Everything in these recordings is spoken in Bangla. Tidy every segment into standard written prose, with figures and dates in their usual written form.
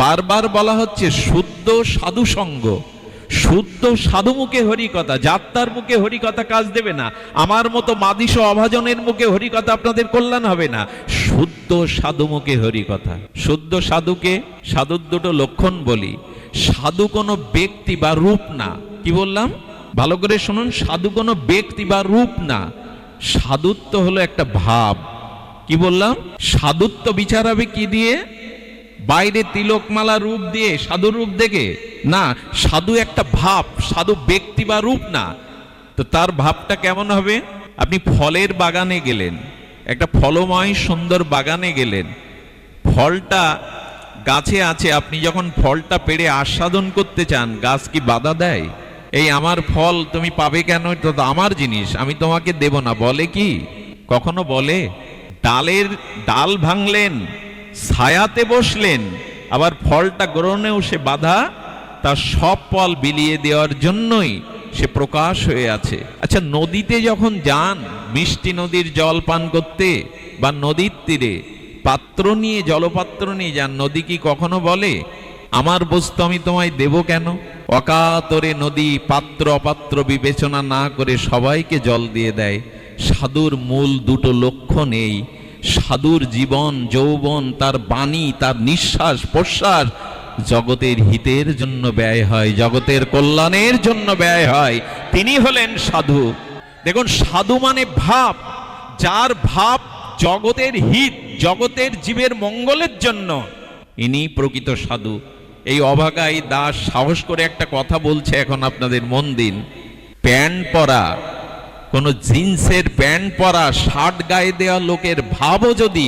বারবার বলা হচ্ছে শুদ্ধ সাধু সঙ্গ। শুদ্ধ সাধু মুখে হরিকথা, যাত্রার মুখে হরিকথা কাজ দেবে না। আমার মতো মাদিস অভাজনের মুখে হরিকথা আপনাদের কল্যাণ হবে না। শুদ্ধ সাধু মুখে হরিকথা। শুদ্ধ সাধুকে, সাধুর দুটো লক্ষণ বলি। সাধু কোনো ব্যক্তি বা রূপ না। কি বললাম ভালো করে শুনুন, সাধু কোনো ব্যক্তি বা রূপ না। সাধুত্ব হলো একটা ভাব। কি বললাম? সাধুত্ব বিচার হবে কি দিয়ে? বাইরে তিলকমালা রূপ দিয়ে, সাধু রূপ দেখে না। সাধু একটা ভাব, সাধু ব্যক্তি বা রূপ না। তো তার ভাবটা কেমন হবে? আপনি ফলের বাগানে গেলেন, একটা ফলময় সুন্দর বাগানে গেলেন, ফলটা গাছে আছে, আপনি যখন ফলটা পেড়ে আস্বাদন করতে চান, গাছ কি বাধা দেয়? এই আমার ফল তুমি পাবে কেন, এটা তো আমার জিনিস, আমি তোমাকে দেব না, বলে কি? কখনো বলে? ডাল ভাঙলেন, ছায়াতে বসলেন, আবার ফলটা গ্রহণেও সে বাধা, তার সব ফল বিলিয়ে দেওয়ার জন্যই সে প্রকাশ হয়ে আছে। আচ্ছা, নদীতে যখন যান মিষ্টি নদীর জল পান করতে, বা নদীর তীরে পাত্র নিয়ে, জলপাত্র নিয়ে যান, নদী কি কখনো বলে আমার বস্তু আমি তোমায় দেব কেন? অকাতরে নদী পাত্র অপাত্র বিবেচনা না করে সবাইকে জল দিয়ে দেয়। সাধুর মূল দুটো লক্ষ্য নেই। সাধুর জীবন যৌবন, তার বাণী, তার নিঃশ্বাস প্রশ্বাস জগতের হিতের জন্য ব্যয় হয়, জগতের কল্যাণের জন্য ব্যয় হয়। তিনি হলেন সাধু। দেখুন, সাধু মানে ভাব, যার ভাব জগতের হিত, জগতের জীবের মঙ্গলের জন্য, ইনি প্রকৃত সাধু। এই অভাগাই দাস সাহস করে একটা কথা বলছে, এখন আপনাদের মন দিন। প্যান্ট পরা, কোন জিন্সের প্যান্ট পরা, শার্ট গায়ে দেওয়া লোকের ভাবও যদি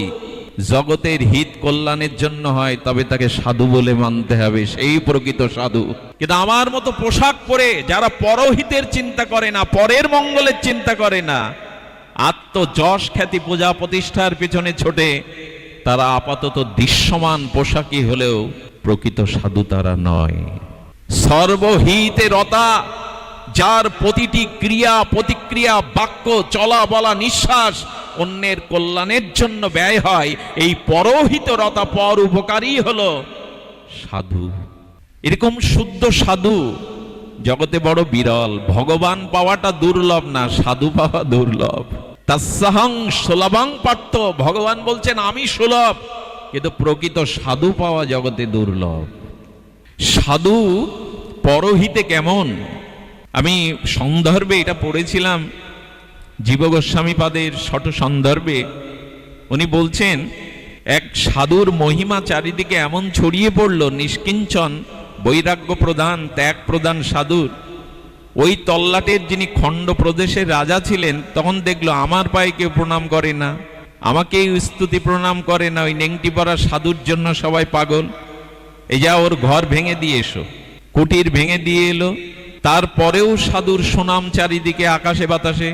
জগতের হিত কল্যাণের জন্য হয়, তবে তাকে সাধু বলে মানতে হবে, সেই প্রকৃত সাধু। কিন্তু আমার মতো পোশাক পরে যারা পরহিতের চিন্তা করে না, পরের মঙ্গলের চিন্তা করে না, আত্মযশ খ্যাতি পূজা প্রতিষ্ঠার পিছনে ছোটে, তারা আপাতত দৃশ্যমান পোশাকই হলেও প্রকৃত সাধু তারা নয়। সর্বহিতে রতা, যার প্রতিটি ক্রিয়া প্রতিক্রিয়া, বাক্য, চলা বলা, নিঃশ্বাস অন্যের কল্যাণের জন্য ব্যয় হয়, এই পরহিত রতা, পর উপকারী হলো সাধু। এরকম শুদ্ধ সাধু জগতে বড় বিরল। ভগবান পাওয়াটা দুর্লভ না, সাধু পাওয়া দুর্লভ। তাস্যাহং সুলভং পার্থ, ভগবান বলছেন আমি সুলভ, কিন্তু প্রকৃত সাধু পাওয়া জগতে দুর্লভ। সাধু পরহিতে কেমন? আমি সন্দর্ভে এটা পড়েছিলাম, জীব গোস্বামী পাদের ছোট সন্দর্ভে। উনি বলছেন, এক সাধুর মহিমা চারিদিকে এমন ছড়িয়ে পড়ল, নিষ্কিঞ্চন বৈরাগ্য প্রধান ত্যাগ প্রধান সাধুর। ওই তল্লাটের যিনি খণ্ড প্রদেশের রাজা ছিলেন, তখন দেখলো আমার পায়ে কেউ প্রণাম করে না, আমাকেই স্তুতি প্রণাম করে না, ওই নেংটি পরা সাধুর জন্য সবাই পাগল। এই যা ওর ঘর ভেঙে দিয়ে এসো, কুটির ভেঙে দিয়ে এলো। তারপরেও সাধুর সুনাম চারিদিকে আকাশে বাতাসে।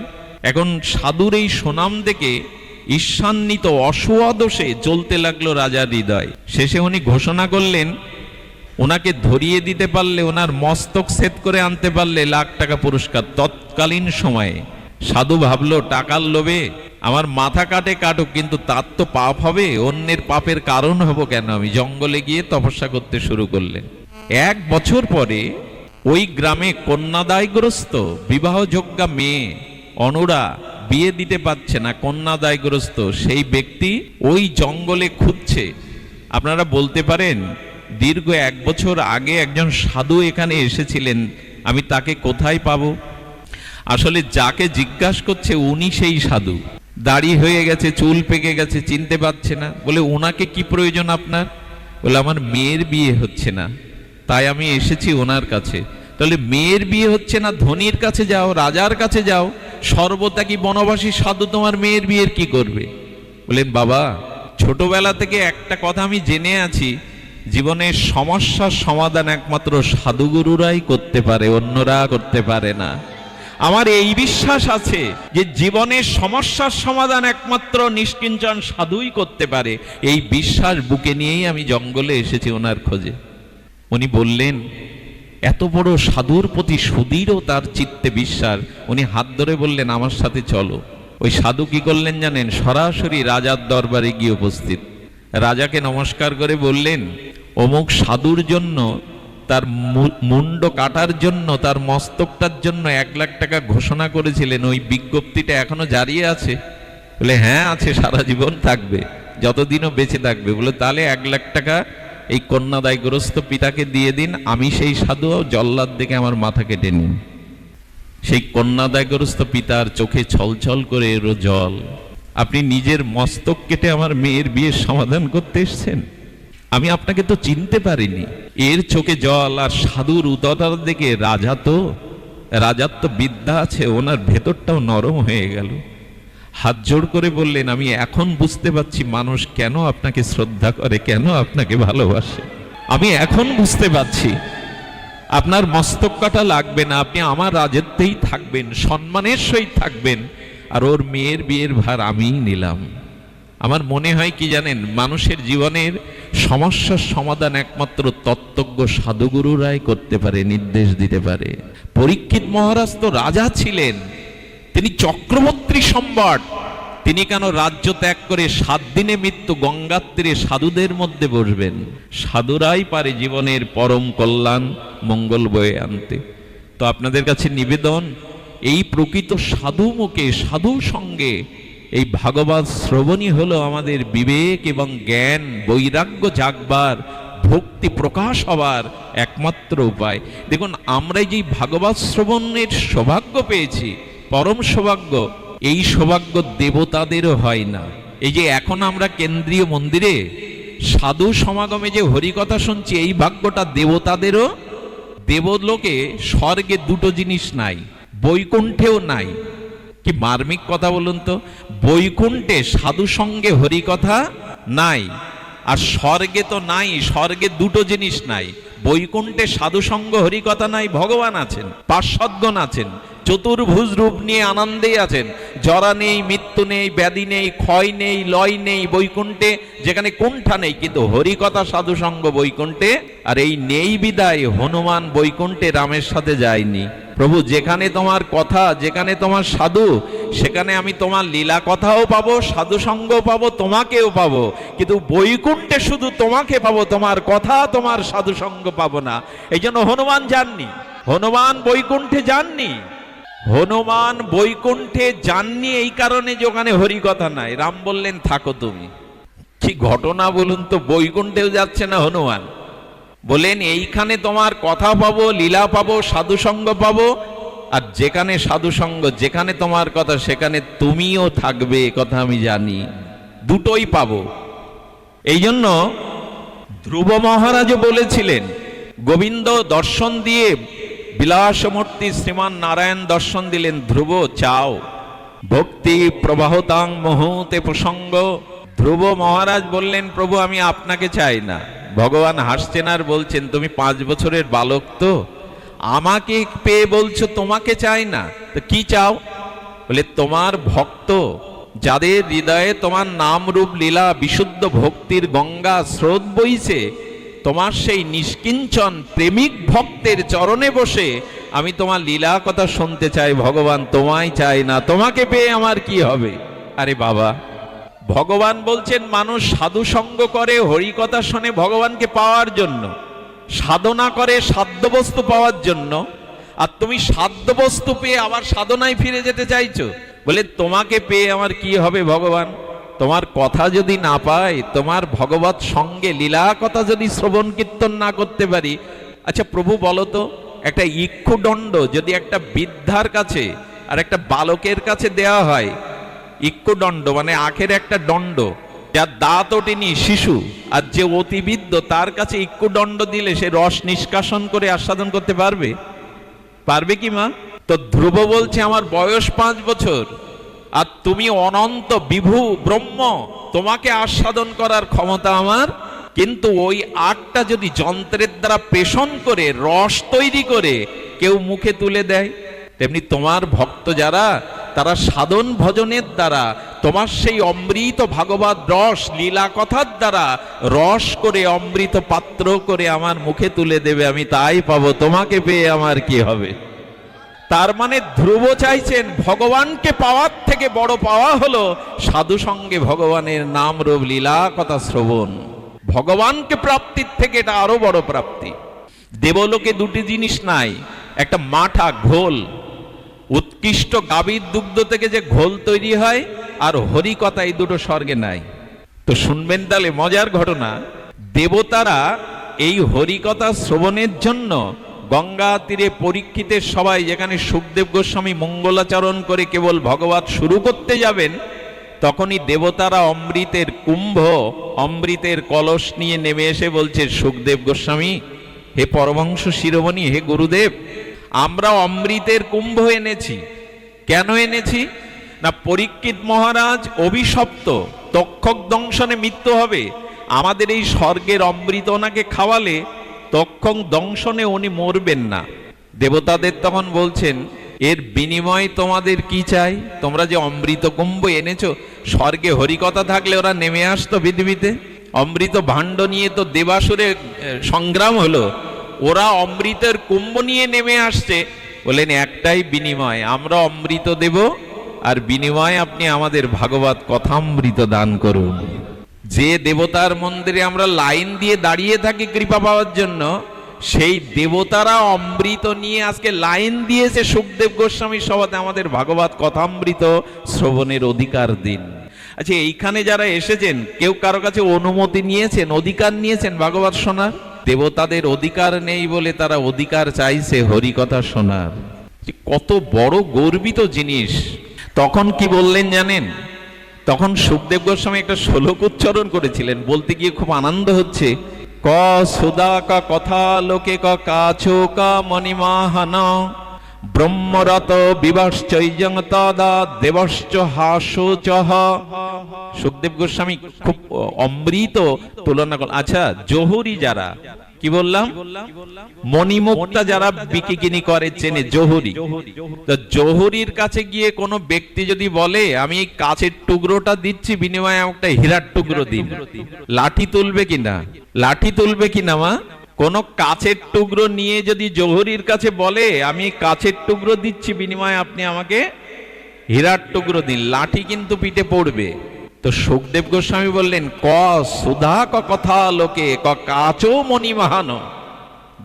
এখন সাধুর এই সুনাম দেখে ঈর্ষান্বিত অসুয়াদোষে জ্বলতে লাগলো রাজার হৃদয়। শেষে উনি ঘোষণা করলেন, ওনাকে ধরিয়ে দিতে পারলে, ওনার মস্তক ছেদ করে আনতে পারলে লাখ টাকা পুরস্কার। তৎকালীন সময়ে সাধু ভাবলো, টাকার লোভে আমার মাথা কাটে কাটুক, কিন্তু তার তো পাপ হবে, অন্যের পাপের কারণ হব কেন? আমি জঙ্গলে গিয়ে তপস্যা করতে শুরু করলেন। 1 বছর পরে ওই গ্রামে কন্যাদায়গ্রস্ত বিবাহযোগ্যা মেয়ে অনুরা, বিয়ে দিতে পারছে না, কন্যাদায়গ্রস্ত সেই ব্যক্তি ওই জঙ্গলে খুঁজছে। আপনারা বলতে পারেন, দীর্ঘ 1 বছর আগে একজন সাধু এখানে এসেছিলেন, আমি তাকে কোথায় পাবো? আসলে যাকে জিজ্ঞাসা করছে উনি সেই সাধু। দাড়ি হয়ে গেছে, চুল পেকে গেছে, চিনতে পারছে না। বলে, ওনাকে কি প্রয়োজন আপনার? বলে, আমার মেয়ের বিয়ে হচ্ছে না, তাই আমি এসেছি ওনার কাছে। তাহলে মেয়ের বিয়ে হচ্ছে না, ধনীর কাছে যাও, রাজার কাছে যাও, সর্বত্যাগী বনবাসী সাধু তোমার মেয়ের বিয়ের কি করবে? বলেন, বাবা, ছোটবেলা থেকে একটা কথা আমি জেনে আছি, জীবনের সমস্যার সমাধান একমাত্র সাধুগুরুরাই করতে পারে, অন্যরা করতে পারে না। আমার এই বিশ্বাস আছে যে জীবনের সমস্যার সমাধান একমাত্র নিষ্কিঞ্চন সাধুই করতে পারে। এই বিশ্বাস বুকে নিয়েই আমি জঙ্গলে এসেছি ওনার খোঁজে। উনি বললেন, এত বড় সাধুর প্রতি সুদৃঢ় তার চিত্তে বিশ্বাস, উনি হাত ধরে বললেন, আমার সাথে চলো। ওই সাধু কি করলেন জানেন? সরাসরি রাজার দরবারে গিয়ে উপস্থিত। রাজাকে নমস্কার করে বললেন, ও অমুক সাধুর জন্য, তার মুন্ড কাটার জন্য, তার মস্তকটার জন্য 1,00,000 টাকা ঘোষণা করেছিলেন, ওই বিজ্ঞপ্তিটা এখনো জারি আছে? বলে হ্যাঁ আছে, সারা জীবন থাকবে, যতদিনও বেঁচে থাকবে। বলে তাহলে 1,00,000 টাকা এই কন্যাদায়গ্রস্ত পিতাকে দিয়ে দিন, আমি সেই সাধু জল্লাদ দেখে আমার মাথা কেটে নিন। সেই কন্যাদায়গ্রস্ত পিতার চোখে ছলছল করে এলো জল। আপনি নিজের মস্তক কেটে আমার মেয়ের বিয়ের সমাধান করতে এসেছেন? আমি আপনাকে তো চিনতে পারিনি। এর চোখে জল। আর সাধুর উদরটা দেখে রাজার তো বিদ্যা আছে, ওনার ভেতরটাও নরম হয়ে গেল। হাত জোড় করে বললেন, আমি এখন বুঝতে পারছি মানুষ কেন আপনাকে শ্রদ্ধা করে, কেন আপনাকে ভালোবাসে। আমি এখন বুঝতে পারছি আপনার মস্তক কাটা লাগবে না, আপনি আমার রাজত্বেই থাকবেন, সম্মানের সহিত থাকবেন, আর ওর মেয়ের বিয়ের ভার আমিই নিলাম। আমার মনে হয় কি জানেন, মানুষের জীবনের সমস্যার সমাধান একমাত্র তত্ত্বজ্ঞ সাধুগুরুরাই করতে পারে, নির্দেশ দিতে পারে। পরীক্ষিত মহারাজ তো রাজা ছিলেন, তিনি চক্রবর্তী সম্রাট, তিনি কেন রাজ্য ত্যাগ করে 7 দিনে মৃত্যু গঙ্গার তীরে সাধুদের মধ্যে বসবেন? সাধুরাই পারে জীবনের পরম কল্যাণ মঙ্গল বয়ে আনতে। তো আপনাদের কাছে নিবেদন, এই প্রকৃত সাধু মুখে, সাধু সঙ্গে এই ভাগবত শ্রবণই হলো আমাদের বিবেক এবং জ্ঞান, বৈরাগ্য জাগবার, ভক্তি প্রকাশ হবার একমাত্র উপায়। দেখুন, আমরা যে ভাগবত শ্রবণের সৌভাগ্য পেয়েছি, পরম সৌভাগ্য, এই সৌভাগ্য দেবতাদেরও হয় না। এই যে এখন আমরা কেন্দ্রীয় মন্দিরে সাধু সমাগমে যে হরিকথা শুনছি, এই ভাগ্যটা দেবতাদেরও। দেবলোকে স্বর্গে 2টো জিনিস নাই, বৈকুণ্ঠেও নাই। কি মার্মিক কথা বলুন তো, বৈকুণ্ঠে সাধু সঙ্গে হরিকথা নাই, আর স্বর্গে তো নাই, স্বর্গে 2টো জিনিস নাই। বৈকুণ্ঠে সাধু সঙ্গ হরিকথা নাই, ভগবান আছেন, পার্শ্বদগণ আছেন, চতুর্ভুজ রূপ নিয়ে আনন্দেই আছেন। জরা নেই, মৃত্যু নেই, ব্যাধি নেই, ক্ষয় নেই, লয় নেই বৈকুণ্ঠে, যেখানে কোণঠা নেই। কিন্তু হরিকথা সাধু সঙ্গ বৈকুণ্ঠে, আর এই নেই বিদায় হনুমান বৈকুণ্ঠে রামের সাথে যায়নি। প্রভু, যেখানে তোমার কথা, যেখানে তোমার সাধু, সেখানে আমি তোমার লীলা কথাও পাবো, সাধু সঙ্গও পাবো, তোমাকেও পাবো। কিন্তু বৈকুণ্ঠে শুধু তোমাকে পাবো, তোমার কথা, তোমার সাধু সঙ্গ পাবো না। এই জন্য হনুমান যাননি, হনুমান বৈকুণ্ঠে যাননি। হনুমান বৈকুণ্ঠে যাননি এই কারণে যে ওখানে হরিকথা নাই। রাম বললেন থাকো তুমি। কি ঘটনা বলুন তো, বৈকুণ্ঠেও যাচ্ছে না হনুমান। বলেন এইখানে তোমার কথা পাবো, লীলা পাবো, সাধু সঙ্গ পাবো, আর যেখানে সাধু সঙ্গ, যেখানে তোমার কথা, সেখানে তুমিও থাকবে, কথা আমি জানি। দুটোই পাবো। এই জন্য ধ্রুব মহারাজও বলেছিলেন, গোবিন্দ দর্শন দিয়ে বিলাসমূর্তি শ্রীমান নারায়ণ দর্শন দিলেন, ধ্রুব চাও ভক্তি প্রবাহতাং মুহূর্তে প্রসঙ্গ। ধ্রুব মহারাজ বললেন, প্রভু আমি আপনাকে চাই না। ভগবান হাসছেন আর বলছেন, তুমি 5 বছরের বালক, তো আমাকে পেয়ে বলছো তোমাকে চাই না, তো কি চাও? বলে তোমার ভক্ত, যাদের হৃদয়ে তোমার নাম রূপ লীলা বিশুদ্ধ ভক্তির গঙ্গা স্রোত বইছে, তোমার সেই নিষ্কিঞ্চন প্রেমিক ভক্তের চরণে বসে আমি তোমার লীলা কথা শুনতে চাই। ভগবান তোমায় চাই না, তোমাকে পেয়ে আমার কি হবে? আরে বাবা, ভগবান বলছেন মানুষ সাধু সঙ্গ করে, হরিকথা শোনে ভগবানকে পাওয়ার জন্য, সাধনা করে সাধ্য বস্তু পাওয়ার জন্য, আর তুমি সাধ্য বস্তু পেয়ে আবার সাধনায় ফিরে যেতে চাইছো। বলে তোমাকে পেয়ে আমার কি হবে ভগবান? তোমার কথা যদি না পাই, তোমার ভগবত সঙ্গে লীলা কথা যদি শ্রবণ কীর্তন না করতে পারি। আচ্ছা প্রভু বলো তো, একটা ইক্ষুদণ্ড যদি একটা বৃদ্ধার কাছে আর একটা বালকের কাছে দেওয়া হয়, ইক্ষুদণ্ড মানে আখের একটা দণ্ড, যার দাঁত ওঠেনি শিশু, আর যে অতিবৃদ্ধ তার কাছে ইক্ষুদণ্ড দিলে সে রস নিষ্কাশন করে আস্বাদন করতে পারবে? পারবে কি মা? তো ধ্রুব বলছে আমার বয়স 5 বছর, আর তুমি অনন্ত বিভু ব্রহ্ম, তোমাকে আস্বাদন করার ক্ষমতা আমার। কিন্তু ওই আখটা যদি যন্ত্রের দ্বারা পেষণ করে রস তৈরি করে কেউ মুখে তুলে দেয়, তেমনি তোমার ভক্ত যারা, তারা সাধন ভজনের দ্বারা তোমার সেই অমৃত ভাগবত রস লীলা কথার দ্বারা রস করে অমৃত পাত্র করে আমার মুখে তুলে দেবে, আমি তাই পাবো, তোমাকে পেয়ে আমার কি হবে? তার মানে ধ্রুব চাইছেন ভগবানকে পাওয়ার থেকে বড় পাওয়া হলো সাধু সঙ্গে ভগবানের নাম রূপ লীলা কথা শ্রবণ। ভগবানকে প্রাপ্তির থেকে এটা আরো বড় প্রাপ্তি। দেবলোকে দুটি জিনিস নাই, একটা মাঠা ঘোল, উৎকৃষ্ট গাভীর দুগ্ধ থেকে যে ঘোল তৈরি হয়, আর হরিকথা, এই দুটো স্বর্গে নাই। তো শুনবেন তাহলে মজার ঘটনা, দেবতারা এই হরিকথা শ্রবণের জন্য গঙ্গা তীরে পরীক্ষিতের সবাই, যেখানে সুখদেব গোস্বামী মঙ্গলাচরণ করে কেবল ভগবত শুরু করতে যাবেন, তখনই দেবতারা অমৃতের কুম্ভ, অমৃতের কলস নিয়ে নেমে এসে বলছে, সুখদেব গোস্বামী, হে পরমহংস শিরোমণি, হে গুরুদেব, আমরা অমৃতের কুম্ভ এনেছি। কেন এনেছি না, পরীক্ষিত মহারাজ অভিশপ্ত, তক্ষক দংশনে মৃত্যু হবে, আমাদের এই স্বর্গের অমৃত ওনাকে খাওয়ালে তক্ষক দংশনে উনি মরবেন না। দেবতাদের তখন বলছেন, এর বিনিময়ে তোমাদের কি চাই? তোমরা যে অমৃত কুম্ভ এনেছো, স্বর্গে হরিকথা থাকলে ওরা নেমে আসতো পৃথিবীতে। অমৃত ভাণ্ড নিয়ে তো দেবাসুরে সংগ্রাম হলো, ওরা অমৃতের কুম্ভ নিয়ে নেমে আসছে। বলেন একটাই বিনিময়, আমরা অমৃত দেব, আর বিনিময়ে আপনি আমাদের ভাগবত কথামৃত দান করুন। যে দেবতার মন্দিরে আমরা লাইন দিয়ে দাঁড়িয়ে থাকি কৃপা পাওয়ার জন্য, সেই দেবতারা অমৃত নিয়ে আজকে লাইন দিয়েছে সুখদেব গোস্বামী সভাতে আমাদের ভাগবত কথামৃত শ্রবণের অধিকার দিন। আচ্ছা, এইখানে যারা এসেছেন, কেউ কারো কাছে অনুমতি নিয়েছেন, অধিকার নিয়েছেন ভাগবত শোনার? দেবতাদের অধিকার নেই বলে তারা অধিকার চাইছে হরিকথা শোনার। কত বড় গর্বিত জিনিস। তখন কি বললেন জানেন? তখন সুখদেব গোস্বামী একটা শ্লোক উচ্চারণ করেছিলেন, বলতে গিয়ে খুব আনন্দ হচ্ছে। ক সুদা কা কথা লোকে ক কাছো কা মণিমাহন ব্রহ্মরত বিবাশ্চৈজং তদা দেবশ্চ হাসোচহ। সুখদেব গোস্বামী খুব অমৃত তুলনা করল। আচ্ছা, জহুরি যারা, কি বললাম, মণিমুক্তা যারা বিকিকিনি করে চেনে, জহুরি। তো জহুরির কাছে গিয়ে কোনো ব্যক্তি যদি বলে, আমি এই কাচের টুকরোটা দিচ্ছি, বিনিময়ে একটা হীরার টুকরো দিন, লাঠি তুলবে কিনা? লাঠি তুলবে কিনা মা? কোন কাচের টুকরো নিয়ে যদি জহুরির কাছে বলে, আমি কাচের টুকরো দিচ্ছি, বিনিময়ে আপনি আমাকে হীরার টুকরো দিন, লাঠি কিন্তু পিঠে পড়বে। তো সুখদেব গোস্বামী বললেন, ক সুধা ক কথা লোকে ক কাচো মণিমাহান।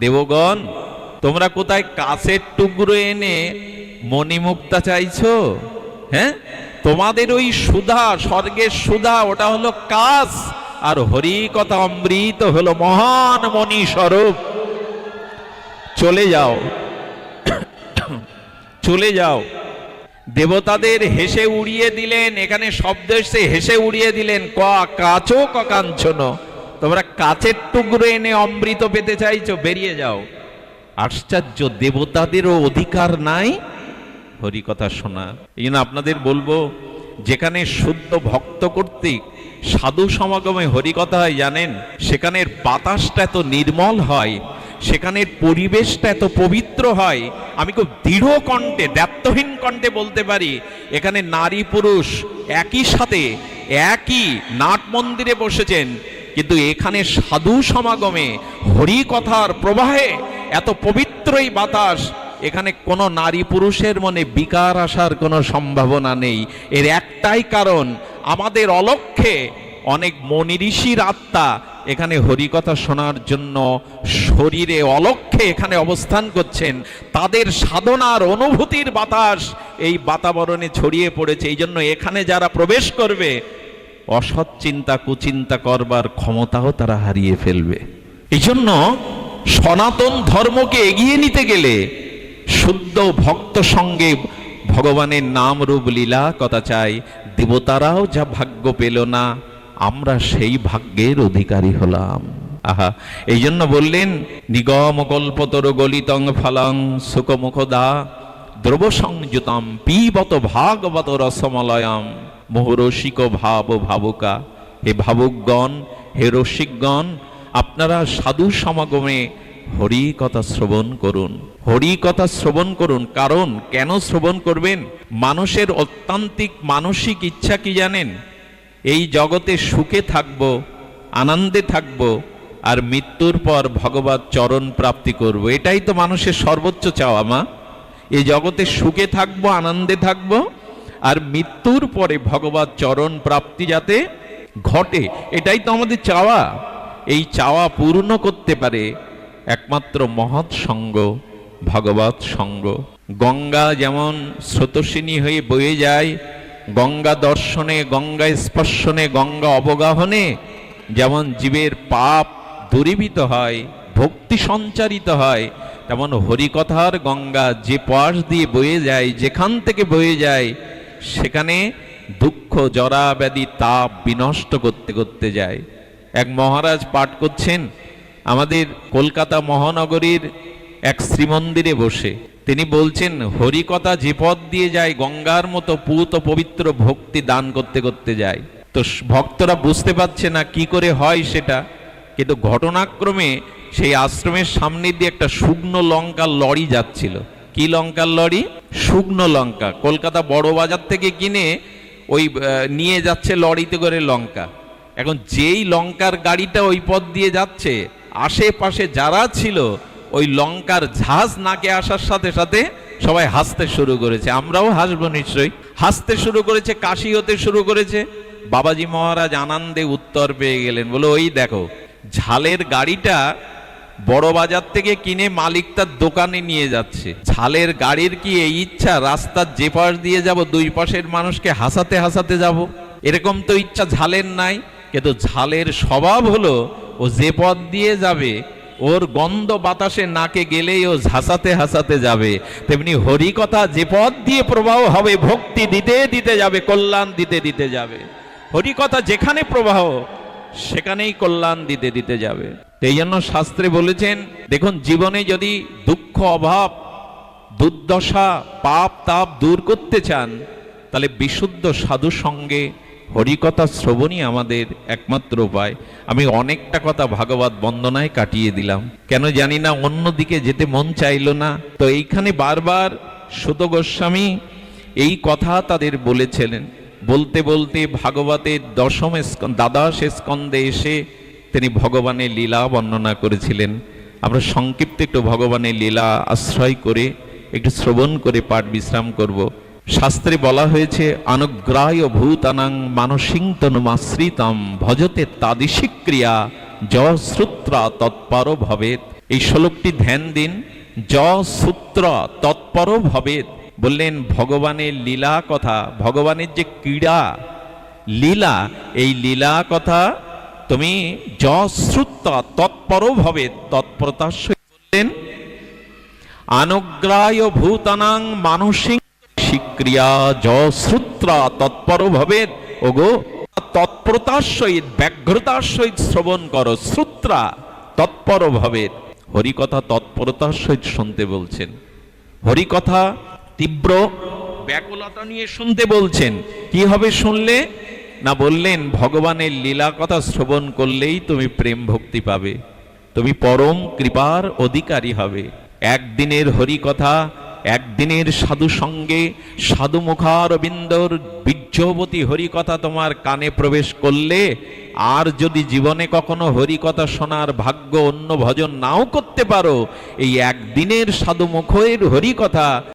দেবগণ, তোমরা কোথায় কাচের টুকরো এনে মণিমুক্তা চাইছো? হ্যাঁ, তোমাদের ওই সুধা, স্বর্গের সুধা, ওটা হলো কাচ, আর হরি কথা অমৃত হলো মহান মণি স্বরূপ। চলে যাও, চলে যাও। দেবতাদের হেসে উড়িয়ে দিলেন, এখানে শব্দ এসে হেসে উড়িয়ে দিলেন, ক কাচো ক কাঞ্চন, তোমরা কাচের টুকরো এনে অমৃত পেতে চাইছো, বেরিয়ে যাও। আশ্চর্য, দেবতাদেরও অধিকার নাই হরিকথা শোনা। এই জন্য আপনাদের বলবো, যেখানে শুদ্ধ ভক্ত কর্তৃক সাধু সমাগমে হরিকথা হয়, জানেন সেখানের বাতাসটা এত নির্মল হয়, সেখানের পরিবেশটা এত পবিত্র হয়। আমি খুব দৃঢ় কণ্ঠে, দ্ব্যর্থহীন কণ্ঠে বলতে পারি, এখানে নারী পুরুষ একই সাথে একই নাট মন্দিরে বসেছেন, কিন্তু এখানে সাধু সমাগমে হরিকথার প্রবাহে এত পবিত্র এই বাতাস, এখানে কোনো নারী পুরুষের মনে বিকার আসার কোনো সম্ভাবনা নেই। এর একটাই কারণ, আমাদের অলক্ষ্যে অনেক মনি ঋষির আত্মা এখানে হরিকথা শোনার জন্য শরীরে অলক্ষ্যে এখানে অবস্থান করছেন, তাদের সাধনার অনুভূতির বাতাস এই বাতাবরণে ছড়িয়ে পড়েছে। এই জন্য এখানে যারা প্রবেশ করবে, অসৎ চিন্তা কুচিন্তা করবার ক্ষমতাও তারা হারিয়ে ফেলবে। এই জন্য সনাতন ধর্মকে এগিয়ে নিতে গেলে শুদ্ধ ভক্ত সঙ্গে ভগবানের নাম রূপ লীলা কথা চাই। দেবতারাও যা ভাগ্য পেল না, আমরা সেই ভাগ্যের অধিকারী হলাম। আহা, এই জন্য বললেন, নিগম কল্পতর গলিতং ফলং সুখমুখদা দ্রব সংযুতম পিবত ভাগবত রসমলয়ম মোহরসিক ভাব ভাবুকা। হে ভাবুকগণ, হে রসিকগণ, আপনারা সাধু সমাগমে হরি কথা শ্রবণ করুন, হরি কথা শ্রবণ করুন। কারণ কেন শ্রবণ করবেন? মানুষের অত্যান্তিক মানসিক ইচ্ছা কি জানেন? এই জগতে সুখে থাকব, আনন্দে থাকব, আর মৃত্যুর পর ভগবত চরণ প্রাপ্তি করব। এটাই তো মানুষের সর্বোচ্চ চাওয়া মা। এই জগতে সুখে থাকব, আনন্দে থাকব, আর মৃত্যুর পরে ভগবত চরণ প্রাপ্তি যাতে ঘটে, এটাই তো আমাদের চাওয়া। এই চাওয়া পূর্ণ করতে পারে একমাত্র মহৎ সঙ্গ, ভগবৎ সঙ্গ। গঙ্গা যেমন স্রোতস্বিনী হয়ে বয়ে যায়, গঙ্গা দর্শনে, গঙ্গা স্পর্শনে, গঙ্গা অবগাহনে যেমন জীবের পাপ দূরীভূত হয়, ভক্তি সঞ্চারিত হয়, তেমন হরিকথার গঙ্গা যে পাশ দিয়ে বয়ে যায়, যেখান থেকে বয়ে যায়, সেখানে দুঃখ, জরা ব্যাধি, তাপ বিনষ্ট করতে করতে যায়। এক মহারাজ পাঠ করছেন আমাদের কলকাতা মহানগরীর এক শ্রীমন্দিরে বসে। তিনি বলছেন, হরিকথা যে পথ দিয়ে যায় গঙ্গার মতো পূত পবিত্র ভক্তি দান করতে করতে যায়। তো ভক্তরা বুঝতে পারছে না কি করে হয় সেটা, কিন্তু ঘটনাক্রমে সেই আশ্রমের সামনে দিয়ে একটা শুকনো লঙ্কার লরি যাচ্ছিল। কি লঙ্কার লরি? শুকনো লঙ্কা। কলকাতা বড় বাজার থেকে কিনে ওই নিয়ে যাচ্ছে লরিতে করে লঙ্কা। এখন যেই লঙ্কার গাড়িটা ওই পথ দিয়ে যাচ্ছে, আশেপাশে যারা ছিল ওই লঙ্কার ঝাঁজ নাকে আসার সাথে সাথে সবাই হাসতে শুরু করেছে। আমরাও হাসবো নিশ্চয়ই। হাসতে শুরু করেছে, কাশি হতে শুরু করেছে। বাবাজি মহারাজ আনন্দে উত্তর পেয়ে গেলেন, বলো ওই দেখো, ঝালের গাড়িটা বড় বাজার থেকে কিনে মালিক তার দোকানে নিয়ে যাচ্ছে। ঝালের গাড়ির কি এই ইচ্ছা রাস্তার যে পাশ দিয়ে যাব দুই পাশের মানুষকে হাসাতে হাসাতে যাব? এরকম তো ইচ্ছা ঝালের নাই। কিন্তু ঝালের স্বভাব হলো ও যে পথ দিয়ে যাবে ওর গন্ধ বাতাসে নাকে গেলেই ও হাসাতে হাসাতে যাবে। তেমনি হরিকথা যে পথ দিয়ে প্রবাহ হবে, ভক্তি দিতে দিতে যাবে, কল্যাণ দিতে দিতে যাবে। হরিকথা যেখানে প্রবাহ সেখানেই কল্যাণ দিতে দিতে যাবে। এই জন্য শাস্ত্রে বলেছেন, দেখুন জীবনে যদি দুঃখ, অভাব, দুর্দশা, পাপ তাপ দূর করতে চান, তাহলে বিশুদ্ধ সাধু সঙ্গে হরিকথা শ্রবণই আমাদের একমাত্র উপায়। আমি অনেকটা কথা ভাগবত বন্দনায় কাটিয়ে দিলাম, কেন জানি না, অন্যদিকে যেতে মন চাইল না। তো এইখানে বারবার সুত গোস্বামী এই কথা তাদের বলেছিলেন। বলতে বলতে ভাগবতের দ্বাদশ স্কন্ধে এসে তিনি ভগবানের লীলা বর্ণনা করেছিলেন। আমরা সংক্ষিপ্ত একটু ভগবানের লীলা আশ্রয় করে একটু শ্রবণ করে পাঠ বিশ্রাম করব। শাস্ত্রে বলা হয়েছে, অনুগ্রায় ভূতানাং মানসিং তনুমাশ্রিতম ভজতে তাদিশি ক্রিয়া য শ্রুত্রা তৎপর ভবেত। এই শ্লোকটি ধ্যান দিন। য সূত্র তৎপর ভবেত বললেন ভগবানের লীলা কথা, ভগবানের যে ক্রীড়া লীলা, এই লীলা কথা তুমি য শ্রুত্রা তৎপর ভবেত, তৎপরতার সহিত বললেন অনুগ্রায় ভূতানাং মানসিং ক্রিয়া য শ্রুত্রা তৎপর ভবেত। ওগো, তৎপরতার সহিত, ব্যগ্রতার সহিত শ্রবণ করো। শ্রুত্রা তৎপর ভবেত, হরিকথা তৎপরতার সহিত শুনতে বলছেন। হরিকথা তীব্র ব্যাকুলতা নিয়ে শুনতে বলছেন। কি হবে শুনলে? না বললেন ভগবানের লীলা কথা শ্রবণ করলেই তুমি প্রেম ভক্তি পাবে, তুমি পরম কৃপার অধিকারী হবে। একদিনের হরিকথা, একদিনের সাধু সঙ্গে, সাধু মুখারবিন্দর বীর্যবতী হরিকথা তোমার কানে প্রবেশ করলে, আর যদি জীবনে কখনো হরিকথা শোনার ভাগ্য অন্য ভজন নাও করতে পারো, এই একদিনের সাধু মুখের হরিকথা